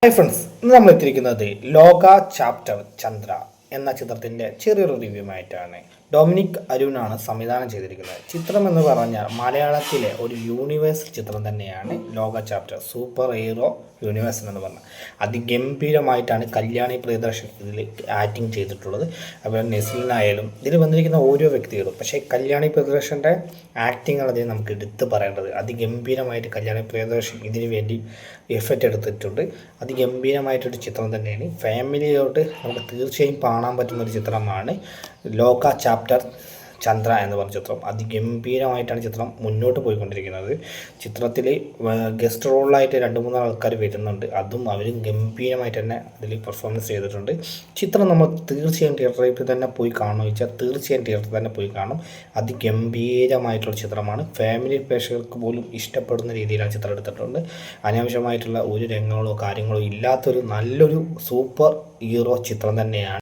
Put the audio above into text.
Hi friends, ഇന്ന് നമ്മൾ എത്തിയിരിക്കുന്നത് ലോക ചാപ്റ്റർ ചന്ദ്ര എന്ന ചിത്രത്തിൻ്റെ ചെറിയൊരു റിവ്യൂമായിട്ടാണ്. ഡൊമിനിക് അരുണാണ് സംവിധാനം ചെയ്തിരിക്കുന്നത്. ചിത്രം എന്ന് പറഞ്ഞാൽ മലയാളത്തിലെ ഒരു യൂണിവേഴ്സ് ചിത്രം തന്നെയാണ് ലോക ചാപ്റ്റർ. സൂപ്പർ ഹീറോ യൂണിവേഴ്സ് എന്ന് പറഞ്ഞാൽ അതിഗംഭീരമായിട്ടാണ് കല്യാണി പ്രിയദർശൻ ഇതിൽ ആക്ടിങ് ചെയ്തിട്ടുള്ളത്. അതുപോലെ നെസ്ലിനായാലും ഇതിൽ വന്നിരിക്കുന്ന ഓരോ വ്യക്തികളും, പക്ഷേ കല്യാണി പ്രിയദർശൻ്റെ ആക്ടിങ് അതിന് നമുക്ക് എടുത്ത് പറയേണ്ടത്. അതിഗംഭീരമായിട്ട് കല്യാണി പ്രിയദർശൻ ഇതിനു വേണ്ടി എഫർട്ട് എടുത്തിട്ടുണ്ട്. അതിഗംഭീരമായിട്ടൊരു ചിത്രം തന്നെയാണ്. ഫാമിലിയോട്ട് നമുക്ക് തീർച്ചയായും കാണാൻ പറ്റുന്നൊരു ചിത്രമാണ് ലോക ചാപ്റ്റർ ചന്ദ്ര എന്ന് പറഞ്ഞ ചിത്രം. അതിഗംഭീരമായിട്ടാണ് ചിത്രം മുന്നോട്ട് പോയിക്കൊണ്ടിരിക്കുന്നത്. ചിത്രത്തിൽ ഗസ്റ്റ് റോളിലായിട്ട് 2-3 ആൾക്കാർ വരുന്നുണ്ട്. അതും അവരും ഗംഭീരമായിട്ട് തന്നെ അതിൽ പെർഫോമൻസ് ചെയ്തിട്ടുണ്ട്. ചിത്രം നമ്മൾ തീർച്ചയായും തിയേറ്ററിൽ തന്നെ പോയി കാണുമെന്ന് വെച്ചാൽ തീർച്ചയായും തിയേറ്ററിൽ തന്നെ പോയി കാണും. അതിഗംഭീരമായിട്ടുള്ള ചിത്രമാണ്. ഫാമിലി പ്രേക്ഷകർക്ക് പോലും ഇഷ്ടപ്പെടുന്ന രീതിയിലാണ് ചിത്രം എടുത്തിട്ടുണ്ട്. അനാവശ്യമായിട്ടുള്ള ഒരു രംഗങ്ങളോ കാര്യങ്ങളോ ഇല്ലാത്തൊരു നല്ലൊരു സൂപ്പർ ഹീറോ ചിത്രം തന്നെയാണ്.